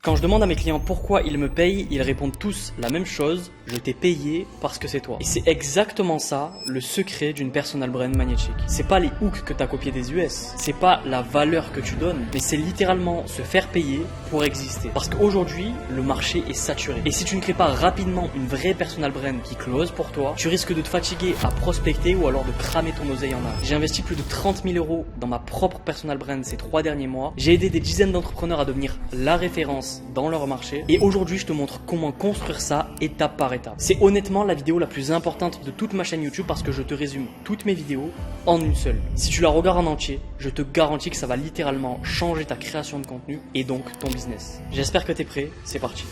Quand je demande à mes clients pourquoi ils me payent, ils répondent tous la même chose, je t'ai payé parce que c'est toi. Et c'est exactement ça, le secret d'une personal brand magnétique. C'est pas les hooks que tu as copiés des US, c'est pas la valeur que tu donnes, mais c'est littéralement se faire payer pour exister. Parce qu'aujourd'hui, le marché est saturé. Et si tu ne crées pas rapidement une vraie personal brand qui close pour toi, tu risques de te fatiguer à prospecter ou alors de cramer ton oseille en âge. J'ai investi plus de 30 000 € dans ma propre personal brand ces 3 derniers mois. J'ai aidé des dizaines d'entrepreneurs à devenir la référence dans leur marché. Et aujourd'hui, je te montre comment construire ça étape par étape. C'est honnêtement la vidéo la plus importante de toute ma chaîne YouTube parce que je te résume toutes mes vidéos en une seule. Si tu la regardes en entier, je te garantis que ça va littéralement changer ta création de contenu et donc ton business. J'espère que tu es prêt, c'est parti.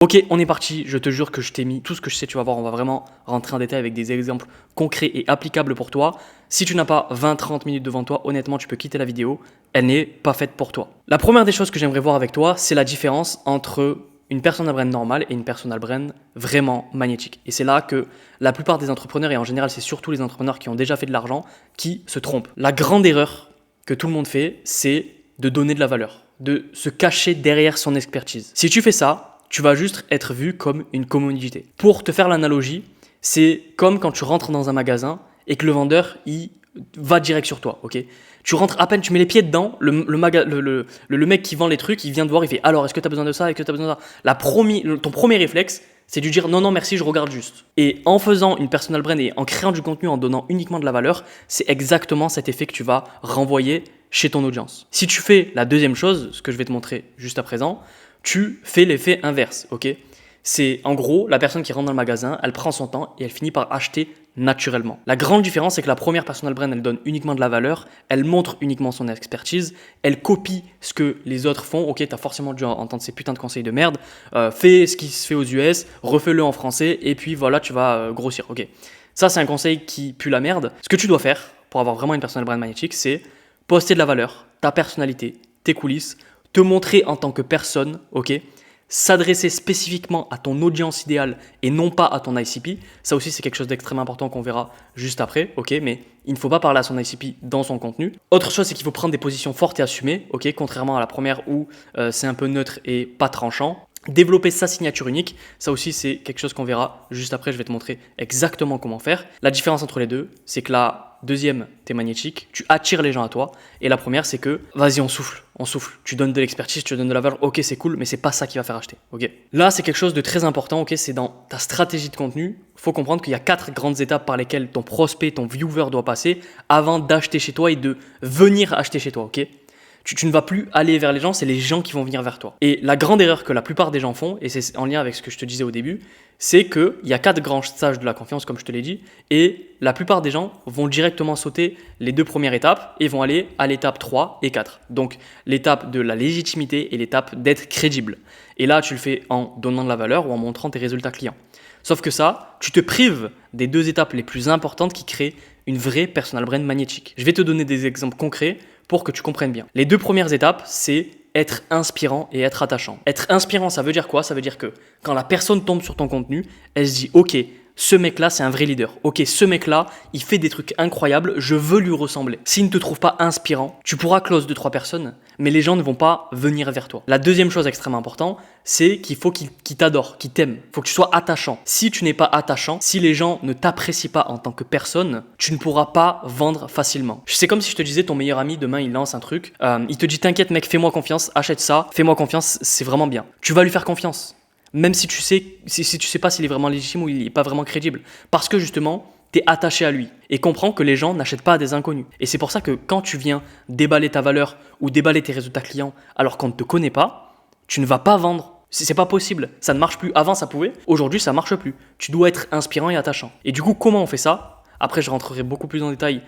Ok, on est parti, je te jure que je t'ai mis tout ce que je sais, tu vas voir, on va vraiment rentrer en détail avec des exemples concrets et applicables pour toi. Si tu n'as pas 20-30 minutes devant toi, honnêtement, tu peux quitter la vidéo, elle n'est pas faite pour toi. La première des choses que j'aimerais voir avec toi, c'est la différence entre une personal brand normale et une personal brand vraiment magnétique. Et c'est là que la plupart des entrepreneurs, et en général c'est surtout les entrepreneurs qui ont déjà fait de l'argent, qui se trompent. La grande erreur que tout le monde fait, c'est de donner de la valeur, de se cacher derrière son expertise. Si tu fais ça, tu vas juste être vu comme une commodité. Pour te faire l'analogie, c'est comme quand tu rentres dans un magasin et que le vendeur, il va direct sur toi, ok ? Tu rentres à peine, tu mets les pieds dedans, le mec qui vend les trucs, il vient te voir, il fait « Alors, est-ce que tu as besoin de ça ? Est-ce que tu as besoin de ça ?» Ton premier réflexe, c'est de dire « Non, non, merci, je regarde juste. » Et en faisant une personal brand et en créant du contenu, en donnant uniquement de la valeur, c'est exactement cet effet que tu vas renvoyer chez ton audience. Si tu fais la deuxième chose, ce que je vais te montrer juste à présent, tu fais l'effet inverse, ok ? C'est en gros la personne qui rentre dans le magasin, elle prend son temps et elle finit par acheter naturellement. La grande différence, c'est que la première personal brand, elle donne uniquement de la valeur, elle montre uniquement son expertise, elle copie ce que les autres font. Ok, t'as forcément dû entendre ces putains de conseils de merde. Fais ce qui se fait aux US, refais-le en français et puis voilà, tu vas grossir. Ok, ça c'est un conseil qui pue la merde. Ce que tu dois faire pour avoir vraiment une personal brand magnétique, c'est poster de la valeur, ta personnalité, tes coulisses, te montrer en tant que personne, ok ? S'adresser spécifiquement à ton audience idéale et non pas à ton ICP. Ça aussi, c'est quelque chose d'extrêmement important qu'on verra juste après, ok ? Mais il ne faut pas parler à son ICP dans son contenu. Autre chose, c'est qu'il faut prendre des positions fortes et assumées, ok ? Contrairement à la première où c'est un peu neutre et pas tranchant. Développer sa signature unique, ça aussi c'est quelque chose qu'on verra juste après, je vais te montrer exactement comment faire. La différence entre les deux, c'est que la deuxième, t'es magnétique, tu attires les gens à toi. Et la première, c'est que vas-y, on souffle. Tu donnes de l'expertise, tu donnes de la valeur, ok c'est cool, mais c'est pas ça qui va faire acheter, ok ? Là, c'est quelque chose de très important, ok ? C'est dans ta stratégie de contenu. Il faut comprendre qu'il y a 4 grandes étapes par lesquelles ton prospect, ton viewer doit passer avant d'acheter chez toi et de venir acheter chez toi, ok ? Tu ne vas plus aller vers les gens, c'est les gens qui vont venir vers toi. Et la grande erreur que la plupart des gens font, et c'est en lien avec ce que je te disais au début, c'est qu'il y a 4 grands stages de la confiance, comme je te l'ai dit, et la plupart des gens vont directement sauter les 2 premières étapes et vont aller à l'étape 3 et 4. Donc l'étape de la légitimité et l'étape d'être crédible. Et là, tu le fais en donnant de la valeur ou en montrant tes résultats clients. Sauf que ça, tu te prives des 2 étapes les plus importantes qui créent une vraie personal brand magnétique. Je vais te donner des exemples concrets pour que tu comprennes bien. Les 2 premières étapes, c'est être inspirant et être attachant. Être inspirant, ça veut dire quoi ? Ça veut dire que quand la personne tombe sur ton contenu, elle se dit « Ok, ce mec-là, c'est un vrai leader. Ok, ce mec-là, il fait des trucs incroyables, je veux lui ressembler. » S'il ne te trouve pas inspirant, tu pourras close 2-3 personnes, mais les gens ne vont pas venir vers toi. La deuxième chose extrêmement importante, c'est qu'il faut qu'ils t'adorent, qu'ils t'aiment. Il faut que tu sois attachant. Si tu n'es pas attachant, si les gens ne t'apprécient pas en tant que personne, tu ne pourras pas vendre facilement. C'est comme si je te disais, ton meilleur ami, demain, il lance un truc, il te dit « T'inquiète mec, fais-moi confiance, achète ça, fais-moi confiance, c'est vraiment bien. » Tu vas lui faire confiance. Même si tu sais pas s'il est vraiment légitime ou il n'est pas vraiment crédible. Parce que justement, tu es attaché à lui. Et comprends que les gens n'achètent pas à des inconnus. Et c'est pour ça que quand tu viens déballer ta valeur ou déballer tes résultats clients alors qu'on ne te connaît pas, tu ne vas pas vendre. C'est pas possible. Ça ne marche plus. Avant, ça pouvait. Aujourd'hui, ça marche plus. Tu dois être inspirant et attachant. Et du coup, comment on fait ça ? Après, je rentrerai beaucoup plus en détail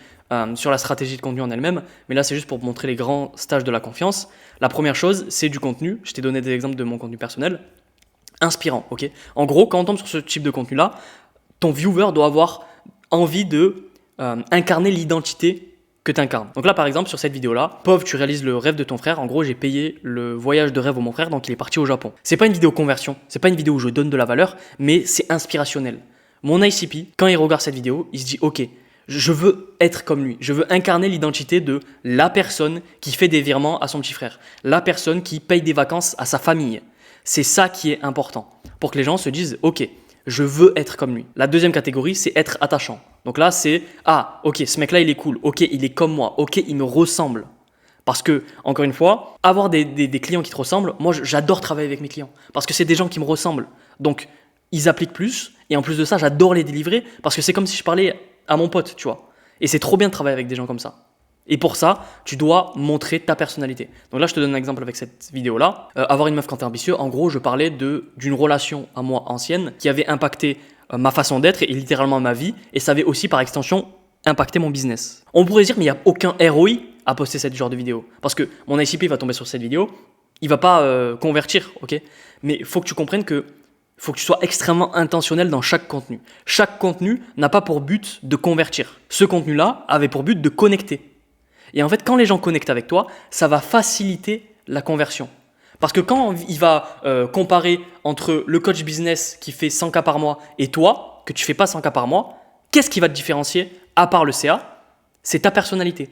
sur la stratégie de contenu en elle-même. Mais là, c'est juste pour te montrer les grands stages de la confiance. La première chose, c'est du contenu. Je t'ai donné des exemples de mon contenu personnel. Inspirant, ok ? En gros, quand on tombe sur ce type de contenu-là, ton viewer doit avoir envie de incarner l'identité que tu incarnes. Donc là, par exemple, sur cette vidéo-là, pauvre, tu réalises le rêve de ton frère. En gros, j'ai payé le voyage de rêve de mon frère, donc il est parti au Japon. C'est pas une vidéo conversion, c'est pas une vidéo où je donne de la valeur, mais c'est inspirationnel. Mon ICP, quand il regarde cette vidéo, il se dit « Ok, Je veux être comme lui. Je veux incarner l'identité de la personne qui fait des virements à son petit frère. La personne qui paye des vacances à sa famille. C'est ça qui est important. Pour que les gens se disent « Ok, je veux être comme lui ». La deuxième catégorie, c'est être attachant. Donc là, c'est « Ah, ok, ce mec-là, il est cool. Ok, il est comme moi. Ok, il me ressemble. » Parce que, encore une fois, avoir des clients qui te ressemblent, moi, j'adore travailler avec mes clients. Parce que c'est des gens qui me ressemblent. Donc, ils appliquent plus. Et en plus de ça, j'adore les délivrer. Parce que c'est comme si je parlais à mon pote, tu vois. Et c'est trop bien de travailler avec des gens comme ça. Et pour ça, tu dois montrer ta personnalité. Donc là, je te donne un exemple avec cette vidéo-là. Avoir une meuf quand t'es ambitieux, en gros, je parlais d'une relation à moi ancienne qui avait impacté ma façon d'être et littéralement ma vie. Et ça avait aussi, par extension, impacté mon business. On pourrait dire, mais il n'y a aucun ROI à poster ce genre de vidéo. Parce que mon ICP va tomber sur cette vidéo, il va pas convertir, ok? Mais il faut que tu comprennes que faut que tu sois extrêmement intentionnel dans chaque contenu. Chaque contenu n'a pas pour but de convertir. Ce contenu-là avait pour but de connecter. Et en fait, quand les gens connectent avec toi, ça va faciliter la conversion. Parce que quand il va comparer entre le coach business qui fait 100K par mois et toi, que tu fais pas 100K par mois, qu'est-ce qui va te différencier à part le CA? C'est ta personnalité.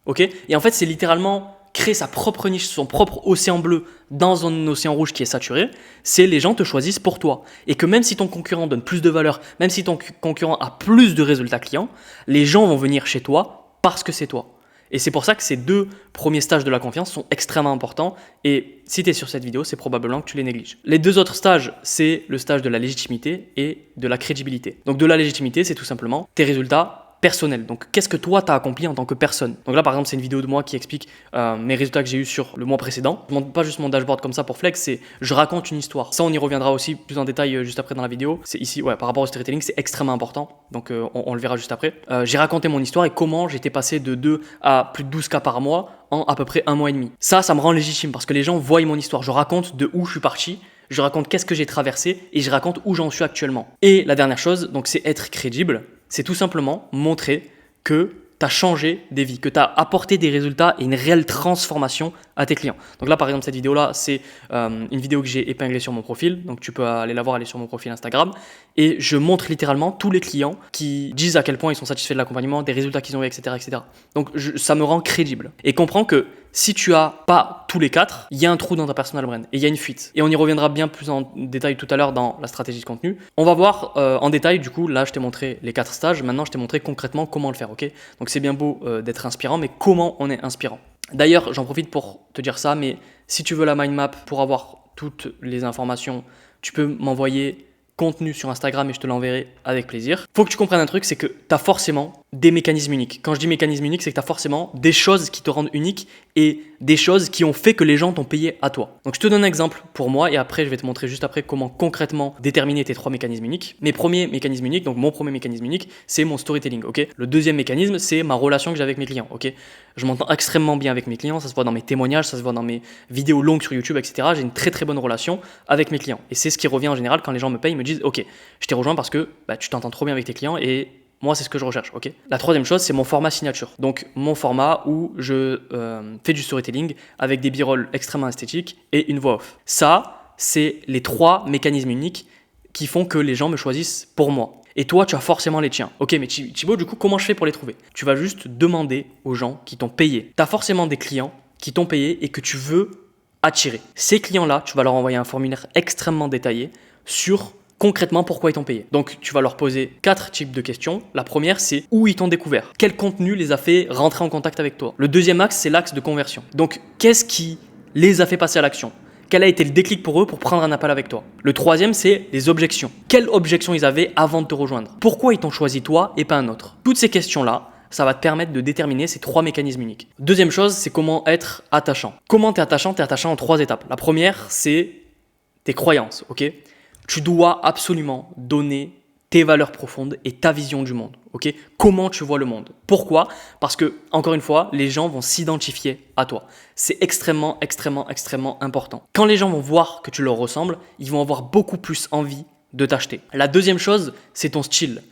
Ok? Et en fait, c'est littéralement créer sa propre niche, son propre océan bleu dans un océan rouge qui est saturé. C'est les gens te choisissent pour toi. Et que même si ton concurrent donne plus de valeur, même si ton concurrent a plus de résultats clients, les gens vont venir chez toi parce que c'est toi. Et c'est pour ça que ces deux premiers stages de la confiance sont extrêmement importants. Et si tu es sur cette vidéo, c'est probablement que tu les négliges. Les deux autres stages, c'est le stage de la légitimité et de la crédibilité. Donc de la légitimité, c'est tout simplement tes résultats personnel. Donc, qu'est-ce que toi, tu as accompli en tant que personne? Donc là, par exemple, c'est une vidéo de moi qui explique mes résultats que j'ai eu sur le mois précédent. Je ne montre pas juste mon dashboard comme ça pour flex, c'est je raconte une histoire. Ça, on y reviendra aussi plus en détail juste après dans la vidéo. C'est ici, ouais, par rapport au storytelling, c'est extrêmement important. Donc, on le verra juste après. J'ai raconté mon histoire et comment j'étais passé de 2 à plus de 12K par mois en à peu près 1 mois et demi. Ça me rend légitime parce que les gens voient mon histoire. Je raconte de où je suis parti. Je raconte qu'est-ce que j'ai traversé et je raconte où j'en suis actuellement. Et la dernière chose, donc, c'est être crédible. C'est tout simplement montrer que tu as changé des vies, que tu as apporté des résultats et une réelle transformation à tes clients. Donc là, par exemple, cette vidéo-là, c'est une vidéo que j'ai épinglée sur mon profil. Donc tu peux aller la voir, elle est sur mon profil Instagram. Et je montre littéralement tous les clients qui disent à quel point ils sont satisfaits de l'accompagnement, des résultats qu'ils ont eu, etc. etc. Donc ça me rend crédible. Et comprends que si tu as pas tous les 4, il y a un trou dans ta personal brand et il y a une fuite. Et on y reviendra bien plus en détail tout à l'heure dans la stratégie de contenu. On va voir en détail, du coup, là je t'ai montré les 4 stages, maintenant je t'ai montré concrètement comment le faire, ok? Donc c'est bien beau d'être inspirant, mais comment on est inspirant? D'ailleurs, j'en profite pour te dire ça, mais si tu veux la mind map pour avoir toutes les informations, tu peux m'envoyer contenu sur Instagram et je te l'enverrai avec plaisir. Faut que tu comprennes un truc, c'est que tu as forcément des mécanismes uniques. Quand je dis mécanisme unique, c'est que tu as forcément des choses qui te rendent unique et des choses qui ont fait que les gens t'ont payé à toi. Donc je te donne un exemple pour moi et après je vais te montrer juste après comment concrètement déterminer tes 3 mécanismes uniques. Mes premiers mécanismes uniques, donc mon premier mécanisme unique, c'est mon storytelling, ok? Le deuxième mécanisme, c'est ma relation que j'ai avec mes clients, ok? Je m'entends extrêmement bien avec mes clients, ça se voit dans mes témoignages, ça se voit dans mes vidéos longues sur YouTube, etc. J'ai une très très bonne relation avec mes clients. Et c'est ce qui revient en général quand les gens me payent, ils me disent ok, je t'ai rejoint parce que tu t'entends trop bien avec tes clients et moi, c'est ce que je recherche, ok? La troisième chose, c'est mon format signature. Donc, mon format où je fais du storytelling avec des b-rolls extrêmement esthétiques et une voix off. Ça, c'est les 3 mécanismes uniques qui font que les gens me choisissent pour moi. Et toi, tu as forcément les tiens. Ok, mais Thibaut, du coup, comment je fais pour les trouver? Tu vas juste demander aux gens qui t'ont payé. Tu as forcément des clients qui t'ont payé et que tu veux attirer. Ces clients-là, tu vas leur envoyer un formulaire extrêmement détaillé sur concrètement pourquoi ils t'ont payé. Donc tu vas leur poser 4 types de questions. La première, c'est où ils t'ont découvert. Quel contenu les a fait rentrer en contact avec toi. Le deuxième axe, c'est l'axe de conversion. Donc qu'est-ce qui les a fait passer à l'action? Quel a été le déclic pour eux pour prendre un appel avec toi? Le troisième, c'est les objections. Quelles objections ils avaient avant de te rejoindre? Pourquoi ils t'ont choisi toi et pas un autre? Toutes ces questions-là, ça va te permettre de déterminer ces 3 mécanismes uniques. Deuxième chose, c'est comment être attachant. Comment t'es attachant? T'es attachant en 3 étapes. La première, c'est tes croyances, ok? Tu dois absolument donner tes valeurs profondes et ta vision du monde, ok? Comment tu vois le monde? Pourquoi? Parce que, encore une fois, les gens vont s'identifier à toi. C'est extrêmement, extrêmement, extrêmement important. Quand les gens vont voir que tu leur ressembles, ils vont avoir beaucoup plus envie de t'acheter. La deuxième chose, c'est ton style.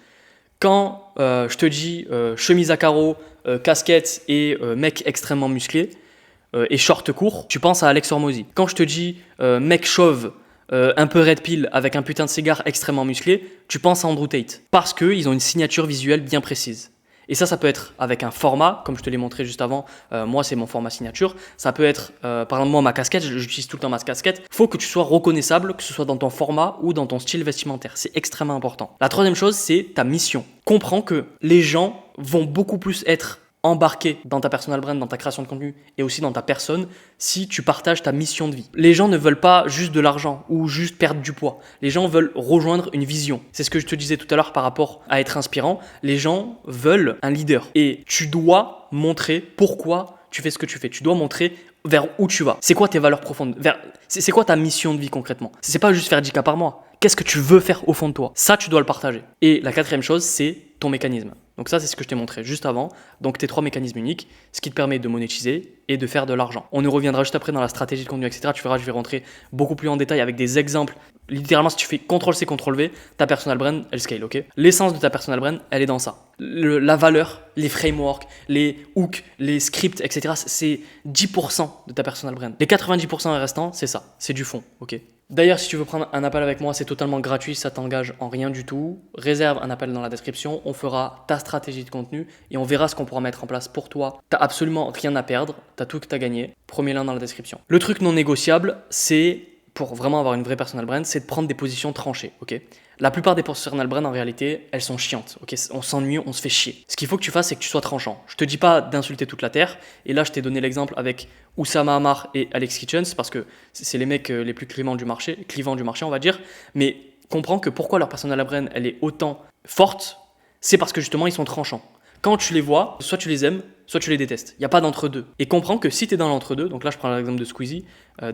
Quand je te dis chemise à carreaux, casquette et mec extrêmement musclé et short court, tu penses à Alex Hormozy. Quand je te dis mec chauve, un peu red pill avec un putain de cigare extrêmement musclé, tu penses à Andrew Tate. Parce qu'ils ont une signature visuelle bien précise. Et ça peut être avec un format, comme je te l'ai montré juste avant. Moi, c'est mon format signature. Ça peut être, par exemple, moi, ma casquette, j'utilise tout le temps ma casquette. Il faut que tu sois reconnaissable, que ce soit dans ton format ou dans ton style vestimentaire. C'est extrêmement important. La troisième chose, c'est ta mission. Comprends que les gens vont beaucoup plus être embarqué dans ta personal brand, dans ta création de contenu et aussi dans ta personne si tu partages ta mission de vie. Les gens ne veulent pas juste de l'argent ou juste perdre du poids. Les gens veulent rejoindre une vision. C'est ce que je te disais tout à l'heure par rapport à être inspirant. Les gens veulent un leader et tu dois montrer pourquoi tu fais ce que tu fais. Tu dois montrer vers où tu vas. C'est quoi tes valeurs profondes? C'est quoi ta mission de vie concrètement? C'est pas juste faire 10K par mois. Qu'est-ce que tu veux faire au fond de toi? Ça, tu dois le partager. Et la quatrième chose, c'est ton mécanisme. Donc ça, c'est ce que je t'ai montré juste avant. Donc tes 3 mécanismes uniques, ce qui te permet de monétiser et de faire de l'argent. On y reviendra juste après dans la stratégie de contenu, etc. Tu verras, je vais rentrer beaucoup plus en détail avec des exemples. Littéralement, si tu fais CTRL-C, CTRL-V, ta personal brand, elle scale, ok? L'essence de ta personal brand, elle est dans ça. La valeur, les frameworks, les hooks, les scripts, etc. C'est 10% de ta personal brand. Les 90% restants, c'est ça. C'est du fond, ok? D'ailleurs, si tu veux prendre un appel avec moi, c'est totalement gratuit, ça t'engage en rien du tout. Réserve un appel dans la description, on fera ta stratégie de contenu et on verra ce qu'on pourra mettre en place pour toi. T'as absolument rien à perdre, t'as tout que t'as gagné. Premier lien dans la description. Le truc non négociable, c'est, pour vraiment avoir une vraie personal brand, c'est de prendre des positions tranchées, ok? La plupart des personal brands, en réalité, elles sont chiantes, ok? On s'ennuie, on se fait chier. Ce qu'il faut que tu fasses, c'est que tu sois tranchant. Je te dis pas d'insulter toute la terre, et là, je t'ai donné l'exemple avec Oussama Ammar et Alex Kitchens, parce que c'est les mecs les plus clivants du marché, on va dire, mais comprends que pourquoi leur personal brand, elle est autant forte, c'est parce que justement, ils sont tranchants. Quand tu les vois, soit tu les aimes, soit tu les détestes. Il n'y a pas d'entre-deux. Et comprends que si tu es dans l'entre-deux, donc là je prends l'exemple de Squeezie,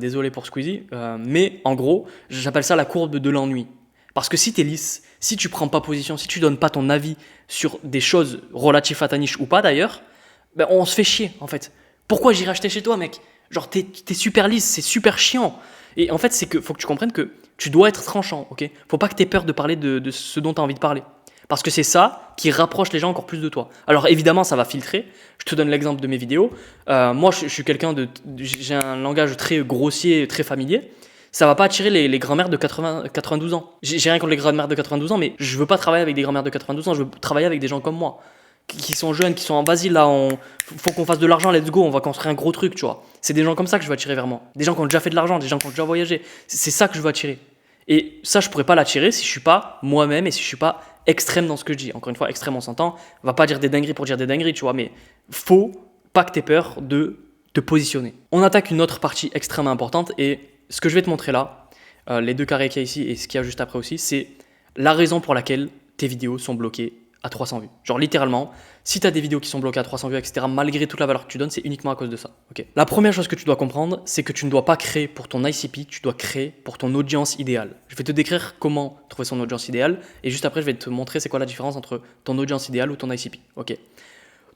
désolé pour Squeezie, mais en gros, j'appelle ça la courbe de l'ennui. Parce que si tu es lisse, si tu prends pas position, si tu donnes pas ton avis sur des choses relatives à ta niche ou pas d'ailleurs, ben on se fait chier en fait. Pourquoi j'irai acheter chez toi, mec? Genre t'es super lisse, c'est super chiant. Et en fait, c'est que faut que tu comprennes que tu dois être tranchant, ok? Faut pas que tu aies peur de parler de ce dont tu as envie de parler. Parce que c'est ça qui rapproche les gens encore plus de toi. Alors évidemment, ça va filtrer. Je te donne l'exemple de mes vidéos. Moi, je suis quelqu'un j'ai un langage très grossier, très familier. Ça va pas attirer les grand-mères de 92 ans. J'ai rien contre les grand-mères de 92 ans, mais je veux pas travailler avec des grand-mères de 92 ans. Je veux travailler avec des gens comme moi, qui sont jeunes, qui sont en vas-y là, faut qu'on fasse de l'argent, let's go, on va construire un gros truc, tu vois. C'est des gens comme ça que je veux attirer vers moi. Des gens qui ont déjà fait de l'argent, des gens qui ont déjà voyagé. C'est ça que je veux attirer. Et ça, je pourrais pas l'attirer si je suis pas moi-même et si je suis pas extrême dans ce que je dis. Encore une fois, extrême, on s'entend. On va pas dire des dingueries pour dire des dingueries, tu vois, mais faut pas que tu aies peur de te positionner. On attaque une autre partie extrêmement importante et ce que je vais te montrer là, les 2 carrés qu'il y a ici et ce qu'il y a juste après aussi, c'est la raison pour laquelle tes vidéos sont bloquées à 300 vues. Genre littéralement, si tu as des vidéos qui sont bloquées à 300 vues, etc., malgré toute la valeur que tu donnes, c'est uniquement à cause de ça. Okay. La première chose que tu dois comprendre, c'est que tu ne dois pas créer pour ton ICP, tu dois créer pour ton audience idéale. Je vais te décrire comment trouver son audience idéale et juste après, je vais te montrer c'est quoi la différence entre ton audience idéale ou ton ICP. Okay.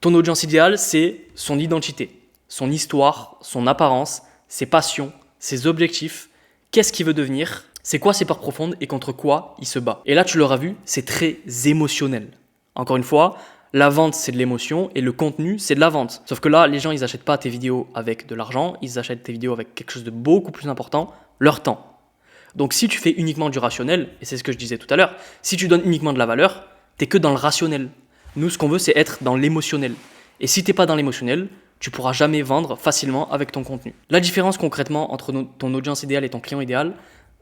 Ton audience idéale, c'est son identité, son histoire, son apparence, ses passions, ses objectifs, qu'est-ce qu'il veut devenir, c'est quoi ses peurs profondes et contre quoi il se bat. Et là, tu l'auras vu, c'est très émotionnel. Encore une fois, la vente, c'est de l'émotion et le contenu, c'est de la vente. Sauf que là, les gens, ils n'achètent pas tes vidéos avec de l'argent, ils achètent tes vidéos avec quelque chose de beaucoup plus important, leur temps. Donc si tu fais uniquement du rationnel, et c'est ce que je disais tout à l'heure, si tu donnes uniquement de la valeur, t'es que dans le rationnel. Nous, ce qu'on veut, c'est être dans l'émotionnel. Et si t'es pas dans l'émotionnel, tu pourras jamais vendre facilement avec ton contenu. La différence concrètement entre ton audience idéale et ton client idéal,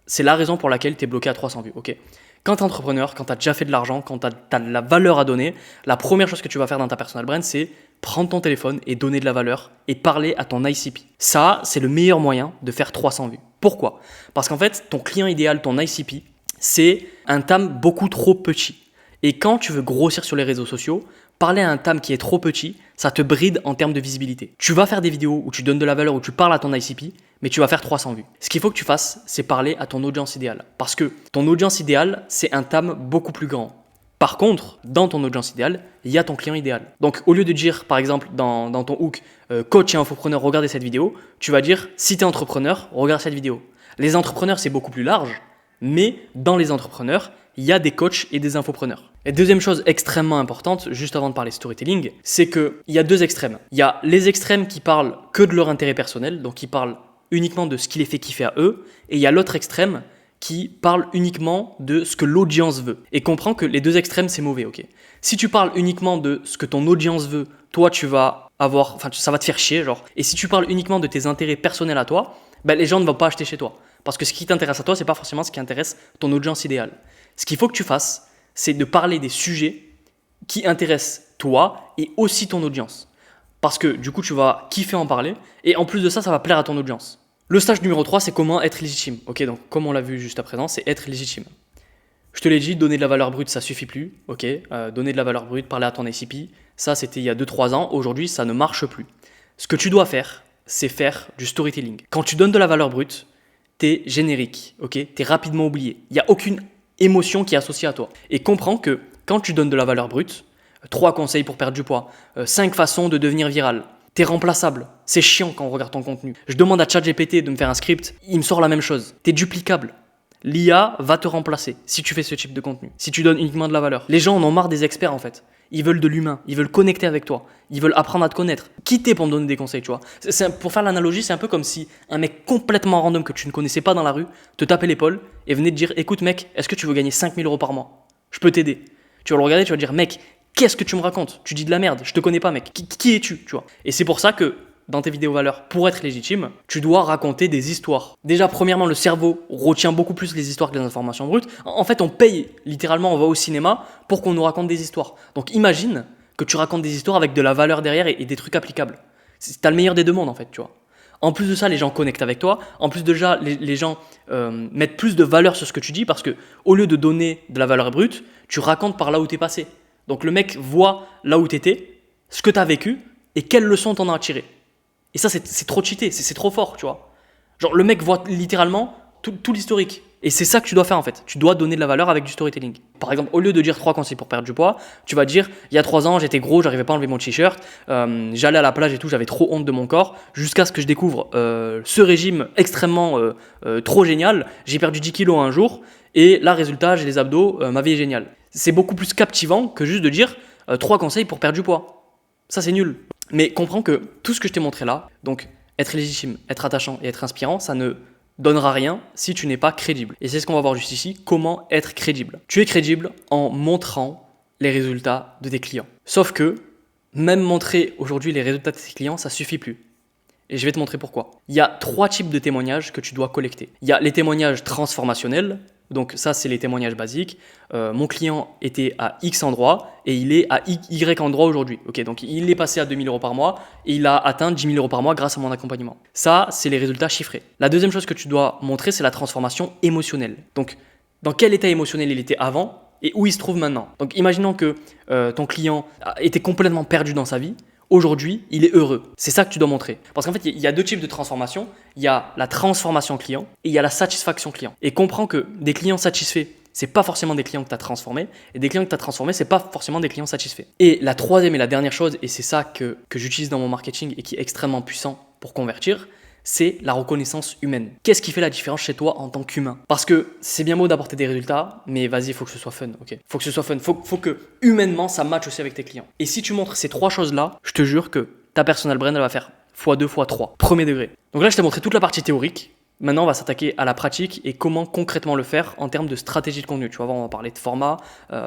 c'est la raison pour laquelle tu es bloqué à 300 vues. Okay. Quand tu es entrepreneur, quand tu as déjà fait de l'argent, quand tu as de la valeur à donner, la première chose que tu vas faire dans ta personal brand, c'est prendre ton téléphone et donner de la valeur et parler à ton ICP. Ça, c'est le meilleur moyen de faire 300 vues. Pourquoi? Parce qu'en fait, ton client idéal, ton ICP, c'est un TAM beaucoup trop petit. Et quand tu veux grossir sur les réseaux sociaux, parler à un TAM qui est trop petit, ça te bride en termes de visibilité. Tu vas faire des vidéos où tu donnes de la valeur, où tu parles à ton ICP, mais tu vas faire 300 vues. Ce qu'il faut que tu fasses, c'est parler à ton audience idéale. Parce que ton audience idéale, c'est un TAM beaucoup plus grand. Par contre, dans ton audience idéale, il y a ton client idéal. Donc, au lieu de dire, par exemple, dans ton hook, coach et infopreneur, regardez cette vidéo, tu vas dire, si tu es entrepreneur, regarde cette vidéo. Les entrepreneurs, c'est beaucoup plus large, mais dans les entrepreneurs, il y a des coachs et des infopreneurs. Et deuxième chose extrêmement importante, juste avant de parler storytelling, c'est qu'il y a 2 extrêmes. Il y a les extrêmes qui parlent que de leur intérêt personnel, donc qui parlent uniquement de ce qui les fait kiffer à eux, et il y a l'autre extrême qui parle uniquement de ce que l'audience veut. Et comprends que les deux extrêmes, c'est mauvais, ok? Si tu parles uniquement de ce que ton audience veut, toi, tu vas avoir, enfin, ça va te faire chier, genre. Et si tu parles uniquement de tes intérêts personnels à toi, ben, les gens ne vont pas acheter chez toi. Parce que ce qui t'intéresse à toi, c'est pas forcément ce qui intéresse ton audience idéale. Ce qu'il faut que tu fasses, c'est de parler des sujets qui intéressent toi et aussi ton audience. Parce que du coup, tu vas kiffer en parler et en plus de ça, ça va plaire à ton audience. Le stage numéro 3, c'est comment être légitime. Ok, donc comme on l'a vu juste à présent, c'est être légitime. Je te l'ai dit, donner de la valeur brute, ça suffit plus. Ok, donner de la valeur brute, parler à ton SCP, ça c'était il y a 2-3 ans. Aujourd'hui, ça ne marche plus. Ce que tu dois faire, c'est faire du storytelling. Quand tu donnes de la valeur brute, t'es générique, ok, t'es rapidement oublié. Il n'y a aucune émotion qui est associée à toi. Et comprends que quand tu donnes de la valeur brute, 3 conseils pour perdre du poids, 5 façons de devenir viral, t'es remplaçable. C'est chiant quand on regarde ton contenu. Je demande à ChatGPT de me faire un script, il me sort la même chose. T'es duplicable. L'IA va te remplacer si tu fais ce type de contenu, si tu donnes uniquement de la valeur. Les gens en ont marre des experts en fait. Ils veulent de l'humain, ils veulent connecter avec toi, ils veulent apprendre à te connaître. Qui t'es pour me donner des conseils, tu vois? Pour faire l'analogie, c'est un peu comme si un mec complètement random que tu ne connaissais pas dans la rue te tapait l'épaule et venait te dire: écoute mec, est-ce que tu veux gagner 5 000 € par mois? Je peux t'aider. Tu vas le regarder, tu vas dire: mec, qu'est-ce que tu me racontes? Tu dis de la merde, je te connais pas mec. Qui es-tu, tu vois? Et c'est pour ça que dans tes vidéos valeurs, pour être légitime, tu dois raconter des histoires. Déjà, premièrement, le cerveau retient beaucoup plus les histoires que les informations brutes. En fait, on paye, littéralement, on va au cinéma pour qu'on nous raconte des histoires. Donc imagine que tu racontes des histoires avec de la valeur derrière et des trucs applicables. T'as le meilleur des deux mondes, en fait, tu vois. En plus de ça, les gens connectent avec toi. En plus de ça, les gens mettent plus de valeur sur ce que tu dis parce que au lieu de donner de la valeur brute, tu racontes par là où t'es passé. Donc le mec voit là où t'étais, ce que t'as vécu et quelles leçons t'en as tiré. Et ça, c'est trop cheaté, c'est trop fort, tu vois. Genre, le mec voit littéralement tout l'historique. Et c'est ça que tu dois faire, en fait. Tu dois donner de la valeur avec du storytelling. Par exemple, au lieu de dire 3 conseils pour perdre du poids, tu vas dire: il y a 3 ans, j'étais gros, j'arrivais pas à enlever mon t-shirt, j'allais à la plage et tout, j'avais trop honte de mon corps, jusqu'à ce que je découvre ce régime extrêmement trop génial. J'ai perdu 10 kilos un jour, et là, résultat, j'ai les abdos, ma vie est géniale. C'est beaucoup plus captivant que juste de dire 3 conseils pour perdre du poids. Ça, c'est nul. Mais comprends que tout ce que je t'ai montré là, donc être légitime, être attachant et être inspirant, ça ne donnera rien si tu n'es pas crédible. Et c'est ce qu'on va voir juste ici, comment être crédible. Tu es crédible en montrant les résultats de tes clients. Sauf que, même montrer aujourd'hui les résultats de tes clients, ça suffit plus. Et je vais te montrer pourquoi. Il y a 3 types de témoignages que tu dois collecter. Il y a les témoignages transformationnels. Donc ça, c'est les témoignages basiques. Mon client était à X endroit et il est à Y endroit aujourd'hui. Ok, donc il est passé à 2 000 € par mois et il a atteint 10 000 € par mois grâce à mon accompagnement. Ça, c'est les résultats chiffrés. La deuxième chose que tu dois montrer, c'est la transformation émotionnelle. Donc, dans quel état émotionnel il était avant et où il se trouve maintenant. Donc, imaginons que ton client était complètement perdu dans sa vie. Aujourd'hui, il est heureux. C'est ça que tu dois montrer. Parce qu'en fait, il y a 2 types de transformation. Il y a la transformation client et il y a la satisfaction client. Et comprends que des clients satisfaits, c'est pas forcément des clients que tu as transformés. Et des clients que tu as transformés, c'est pas forcément des clients satisfaits. Et la troisième et la dernière chose, et c'est ça que j'utilise dans mon marketing et qui est extrêmement puissant pour convertir, c'est la reconnaissance humaine. Qu'est-ce qui fait la différence chez toi en tant qu'humain? Parce que c'est bien beau d'apporter des résultats, mais vas-y, il faut que ce soit fun, ok? Faut que ce soit fun, faut que humainement ça matche aussi avec tes clients. Et si tu montres ces 3 choses-là, je te jure que ta personal brand, elle va faire x2, x3, premier degré. Donc là, je t'ai montré toute la partie théorique. Maintenant, on va s'attaquer à la pratique et comment concrètement le faire en termes de stratégie de contenu. Tu vas voir, on va parler de format,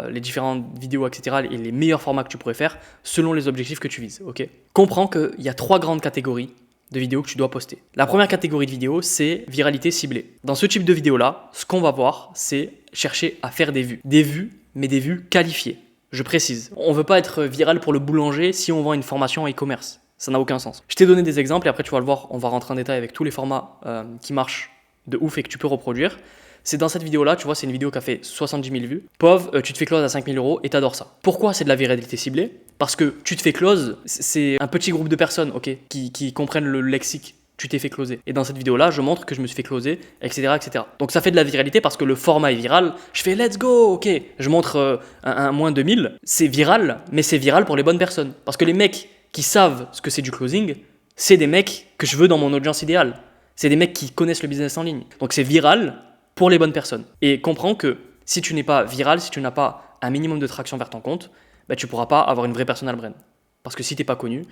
les différentes vidéos, etc. et les meilleurs formats que tu pourrais faire selon les objectifs que tu vises, ok? Comprends qu'il y a 3 grandes catégories de vidéos que tu dois poster. La première catégorie de vidéos, c'est viralité ciblée. Dans ce type de vidéo-là, ce qu'on va voir, c'est chercher à faire des vues. Des vues, mais des vues qualifiées. Je précise. On ne veut pas être viral pour le boulanger si on vend une formation en e-commerce. Ça n'a aucun sens. Je t'ai donné des exemples et après tu vas le voir, on va rentrer en détail avec tous les formats qui marchent de ouf et que tu peux reproduire. C'est dans cette vidéo-là, tu vois, c'est une vidéo qui a fait 70 000 vues. Pauvre, tu te fais close à 5 000 € et t'adores ça. Pourquoi c'est de la viralité ciblée? Parce que tu te fais close, c'est un petit groupe de personnes, ok, qui comprennent le lexique. Tu t'es fait closer. Et dans cette vidéo-là, je montre que je me suis fait closer, etc., etc. Donc ça fait de la viralité parce que le format est viral. Je fais let's go, ok. Je montre un moins 2000. C'est viral, mais c'est viral pour les bonnes personnes. Parce que les mecs qui savent ce que c'est du closing, c'est des mecs que je veux dans mon audience idéale. C'est des mecs qui connaissent le business en ligne. Donc c'est viral pour les bonnes personnes. Et comprends que si tu n'es pas viral, si tu n'as pas un minimum de traction vers ton compte, bah, tu ne pourras pas avoir une vraie personal brand. Parce que si tu n'es pas connu,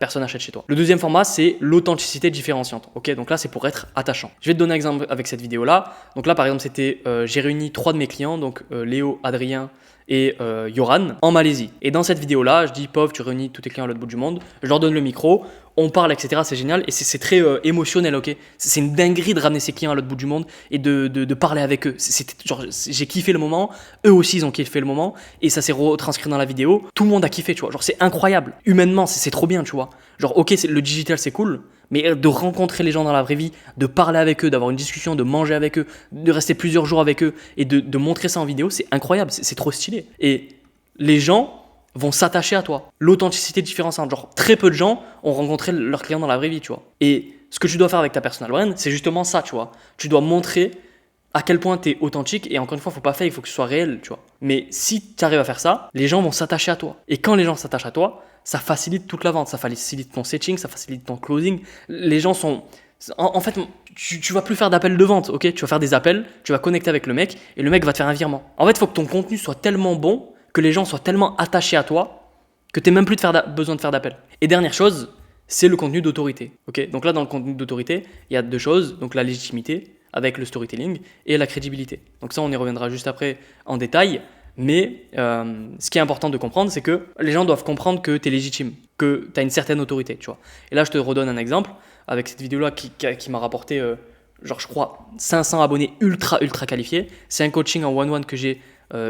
personne n'achète chez toi. Le deuxième format, c'est l'authenticité différenciante. Ok, donc là, c'est pour être attachant. Je vais te donner un exemple avec cette vidéo-là. Donc là, par exemple, c'était j'ai réuni 3 de mes clients, donc Léo, Adrien et Yoran en Malaisie. Et dans cette vidéo-là, je dis, tu réunis tous tes clients à l'autre bout du monde, je leur donne le micro, on parle, etc. C'est génial et c'est très émotionnel, ok. C'est une dinguerie de ramener ses clients à l'autre bout du monde et de parler avec eux. J'ai kiffé le moment, eux aussi ils ont kiffé le moment et ça s'est retranscrit dans la vidéo. Tout le monde a kiffé, tu vois. Genre c'est incroyable. Humainement, c'est trop bien, tu vois. Genre ok, le digital c'est cool, mais de rencontrer les gens dans la vraie vie, de parler avec eux, d'avoir une discussion, de manger avec eux, de rester plusieurs jours avec eux et de montrer ça en vidéo, c'est incroyable, c'est trop stylé. Et les gens vont s'attacher à toi. L'authenticité différenciante. Genre, très peu de gens ont rencontré leurs clients dans la vraie vie, tu vois. Et ce que tu dois faire avec ta personal brand, c'est justement ça, tu vois. Tu dois montrer à quel point tu es authentique et encore une fois, il ne faut pas faire, il faut que ce soit réel, tu vois. Mais si tu arrives à faire ça, les gens vont s'attacher à toi. Et quand les gens s'attachent à toi, ça facilite toute la vente, ça facilite ton setting, ça facilite ton closing. Les gens sont... En fait, tu vas plus faire d'appels de vente, ok. Tu vas faire des appels, tu vas connecter avec le mec et le mec va te faire un virement. En fait, il faut que ton contenu soit tellement bon que les gens soient tellement attachés à toi que tu n'aies même plus besoin de faire d'appel. Et dernière chose, c'est le contenu d'autorité. Okay, donc là, dans le contenu d'autorité, il y a 2 choses. Donc la légitimité avec le storytelling et la crédibilité. Donc ça, on y reviendra juste après en détail. Mais ce qui est important de comprendre, c'est que les gens doivent comprendre que tu es légitime, que tu as une certaine autorité. Tu vois. Et là, je te redonne un exemple avec cette vidéo-là qui m'a rapporté, je crois, 500 abonnés ultra qualifiés. C'est un coaching en one-one que j'ai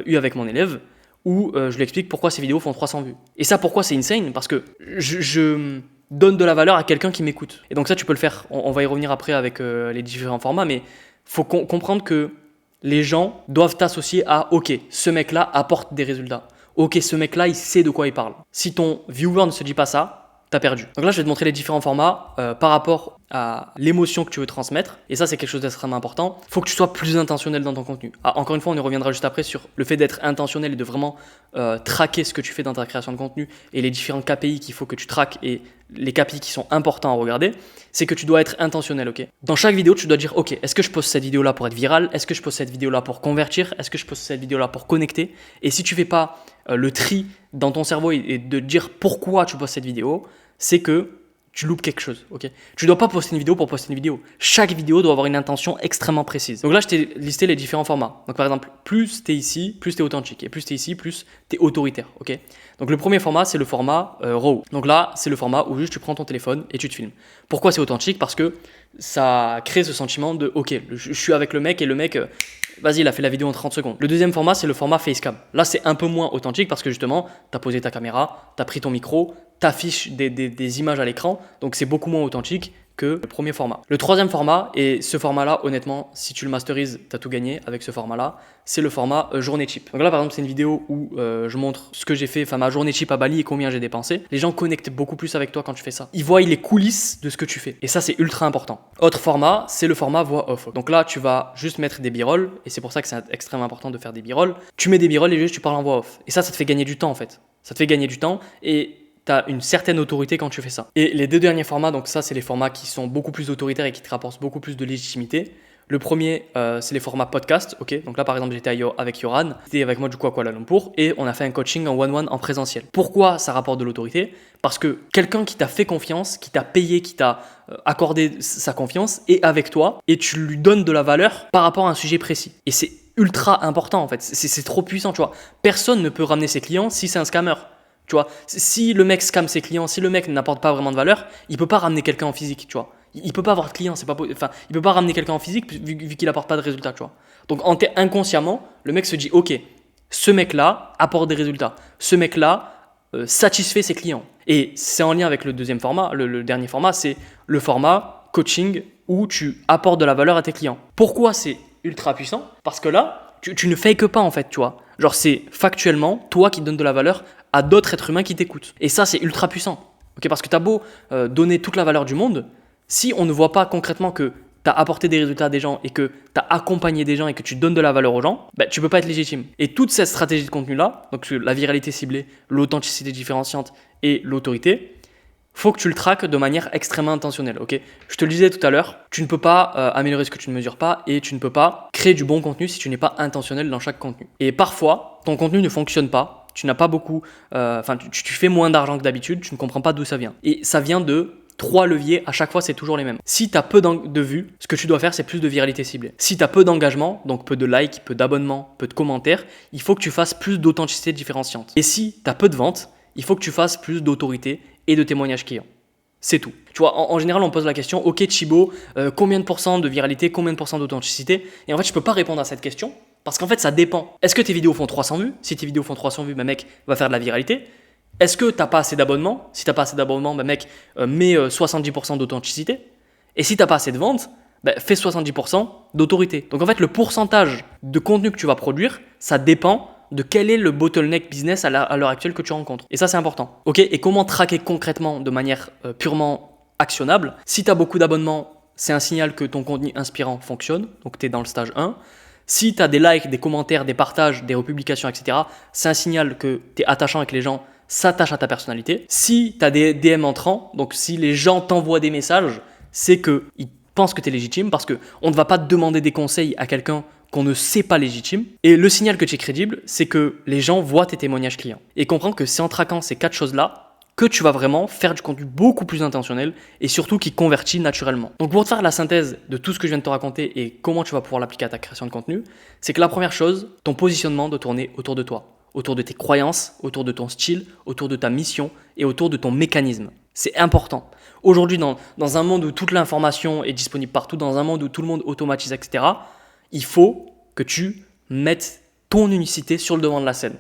eu avec mon élève, où je lui explique pourquoi ces vidéos font 300 vues. Et ça, pourquoi c'est insane? Parce que je donne de la valeur à quelqu'un qui m'écoute. Et donc ça, tu peux le faire. On va y revenir après avec les différents formats, mais il faut comprendre que les gens doivent t'associer à « Ok, ce mec-là apporte des résultats. Ok, ce mec-là, il sait de quoi il parle. » Si ton viewer ne se dit pas ça, t'as perdu. Donc là, je vais te montrer les différents formats par rapport à l'émotion que tu veux transmettre. Et ça, c'est quelque chose d'extrêmement important. Il faut que tu sois plus intentionnel dans ton contenu. Encore une fois, on y reviendra juste après sur le fait d'être intentionnel et de vraiment traquer ce que tu fais dans ta création de contenu et les différents KPI qu'il faut que tu traques et les KPI qui sont importants à regarder. C'est que tu dois être intentionnel, ok. Dans chaque vidéo, tu dois dire, ok, est-ce que je poste cette vidéo-là pour être virale? Est-ce que je poste cette vidéo-là pour convertir? Est-ce que je poste cette vidéo-là pour connecter? Et si tu fais pas le tri dans ton cerveau et de dire pourquoi tu postes cette vidéo, c'est que tu loupes quelque chose, ok. Tu dois pas poster une vidéo pour poster une vidéo. Chaque vidéo doit avoir une intention extrêmement précise. Donc là, je t'ai listé les différents formats. Donc par exemple, plus tu es ici, plus tu es authentique. Et plus tu es ici, plus tu es autoritaire, ok. Donc le premier format, c'est le format RAW. Donc là, c'est le format où juste tu prends ton téléphone et tu te filmes. Pourquoi c'est authentique? Parce que ça crée ce sentiment de, ok, je suis avec le mec et le mec... vas-y, il a fait la vidéo en 30 secondes. Le deuxième format, c'est le format Facecam. Là, c'est un peu moins authentique parce que justement, tu as posé ta caméra, tu as pris ton micro, tu affiches des images à l'écran. Donc, c'est beaucoup moins authentique que le premier format. Le troisième format, et ce format-là, honnêtement, si tu le masterises, tu as tout gagné avec ce format-là, c'est le format journée type. Donc là, par exemple, c'est une vidéo où je montre ce que j'ai fait, enfin ma journée type à Bali et combien j'ai dépensé. Les gens connectent beaucoup plus avec toi quand tu fais ça. Ils voient les coulisses de ce que tu fais. Et ça, c'est ultra important. Autre format, c'est le format voix off. Donc là, tu vas juste mettre des b-rolls, et c'est pour ça que c'est extrêmement important de faire des b-rolls. Tu mets des b-rolls et juste tu parles en voix off. Et ça te fait gagner du temps en fait. Ça te fait gagner du temps et tu as une certaine autorité quand tu fais ça. Et les 2 derniers formats, donc ça, c'est les formats qui sont beaucoup plus autoritaires et qui te rapportent beaucoup plus de légitimité. Le premier, c'est les formats podcast, ok. Donc là, par exemple, j'étais avec Yoran, c'était avec moi du coup à Kuala Lumpur et on a fait un coaching en one-one en présentiel. Pourquoi ça rapporte de l'autorité? Parce que quelqu'un qui t'a fait confiance, qui t'a payé, qui t'a accordé sa confiance est avec toi et tu lui donnes de la valeur par rapport à un sujet précis. Et c'est ultra important en fait, c'est trop puissant, tu vois. Personne ne peut ramener ses clients si c'est un scammer. Tu vois, si le mec scamme ses clients, si le mec n'apporte pas vraiment de valeur, il peut pas ramener quelqu'un en physique, tu vois. Il peut pas avoir de clients, il peut pas ramener quelqu'un en physique vu qu'il apporte pas de résultats, tu vois. Donc inconsciemment, le mec se dit, ok, ce mec-là apporte des résultats, ce mec-là satisfait ses clients. Et c'est en lien avec le deuxième format, le dernier format, c'est le format coaching où tu apportes de la valeur à tes clients. Pourquoi c'est ultra puissant? Parce que là, tu ne fakes pas en fait, tu vois. Genre c'est factuellement toi qui donnes de la valeur à d'autres êtres humains qui t'écoutent. Et ça, c'est ultra puissant. Okay, parce que tu as beau donner toute la valeur du monde, si on ne voit pas concrètement que tu as apporté des résultats à des gens et que tu as accompagné des gens et que tu donnes de la valeur aux gens, tu ne peux pas être légitime. Et toute cette stratégie de contenu-là, donc la viralité ciblée, l'authenticité différenciante et l'autorité, faut que tu le traques de manière extrêmement intentionnelle. Okay, je te le disais tout à l'heure, tu ne peux pas améliorer ce que tu ne mesures pas et tu ne peux pas créer du bon contenu si tu n'es pas intentionnel dans chaque contenu. Et parfois, ton contenu ne fonctionne pas. tu n'as pas beaucoup, tu fais moins d'argent que d'habitude, tu ne comprends pas d'où ça vient. Et ça vient de 3 leviers, à chaque fois c'est toujours les mêmes. Si tu as peu de vues, ce que tu dois faire c'est plus de viralité ciblée. Si tu as peu d'engagement, donc peu de likes, peu d'abonnements, peu de commentaires, il faut que tu fasses plus d'authenticité différenciante. Et si tu as peu de ventes, il faut que tu fasses plus d'autorité et de témoignages clients. C'est tout. Tu vois, en général, on pose la question, ok Thibaut, combien de pourcents de viralité, combien de pourcents d'authenticité? Et en fait, je peux pas répondre à cette question parce qu'en fait, ça dépend. Est-ce que tes vidéos font 300 vues? Si tes vidéos font 300 vues, mec, va faire de la viralité. Est-ce que t'as pas assez d'abonnements? Si t'as pas assez d'abonnements, mec, mets 70% d'authenticité. Et si t'as pas assez de ventes, fais 70% d'autorité. Donc en fait, le pourcentage de contenu que tu vas produire, ça dépend de quel est le bottleneck business à l'heure actuelle que tu rencontres. Et ça, c'est important. Ok. Et comment traquer concrètement de manière purement actionnable? Si tu as beaucoup d'abonnements, c'est un signal que ton contenu inspirant fonctionne. Donc, tu es dans le stage 1. Si tu as des likes, des commentaires, des partages, des republications, etc., c'est un signal que tu es attachant et que les gens s'attachent à ta personnalité. Si tu as des DM entrants, donc si les gens t'envoient des messages, c'est qu'ils pensent que tu es légitime parce qu'on ne va pas te demander des conseils à quelqu'un qu'on ne sait pas légitime. Et le signal que tu es crédible, c'est que les gens voient tes témoignages clients. Et comprends que c'est en traquant ces 4 choses-là que tu vas vraiment faire du contenu beaucoup plus intentionnel et surtout qui convertit naturellement. Donc pour te faire la synthèse de tout ce que je viens de te raconter et comment tu vas pouvoir l'appliquer à ta création de contenu, c'est que la première chose, ton positionnement doit tourner autour de toi, autour de tes croyances, autour de ton style, autour de ta mission et autour de ton mécanisme. C'est important. Aujourd'hui, dans un monde où toute l'information est disponible partout, dans un monde où tout le monde automatise, etc., il faut que tu mettes ton unicité sur le devant de la scène.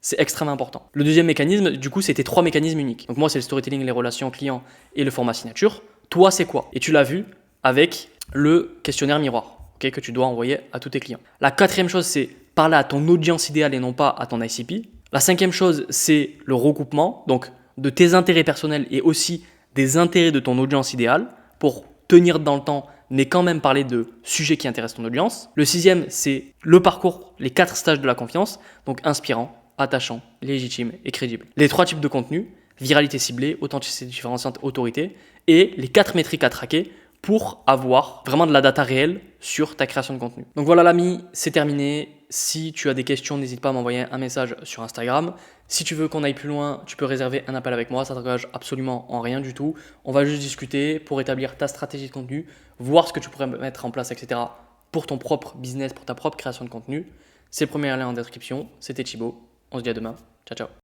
C'est extrêmement important. Le deuxième mécanisme, du coup, c'est tes 3 mécanismes uniques. Donc moi, c'est le storytelling, les relations clients et le format signature. Toi, c'est quoi? Et tu l'as vu avec le questionnaire miroir, que tu dois envoyer à tous tes clients. La 4e chose, c'est parler à ton audience idéale et non pas à ton ICP. La 5e chose, c'est le recoupement, donc de tes intérêts personnels et aussi des intérêts de ton audience idéale pour tenir dans le temps, mais quand même parler de sujets qui intéressent ton audience. Le 6e, c'est le parcours, les 4 stages de la confiance, donc inspirant, attachant, légitime et crédible. Les 3 types de contenu, viralité ciblée, authenticité différenciante, autorité, et les 4 métriques à traquer pour avoir vraiment de la data réelle sur ta création de contenu. Donc voilà l'ami, c'est terminé. Si tu as des questions, n'hésite pas à m'envoyer un message sur Instagram. Si tu veux qu'on aille plus loin, tu peux réserver un appel avec moi, ça ne t'engage absolument en rien du tout. On va juste discuter pour établir ta stratégie de contenu, voir ce que tu pourrais mettre en place, etc. pour ton propre business, pour ta propre création de contenu. C'est le premier lien en description. C'était Thibaut. On se dit à demain. Ciao, ciao.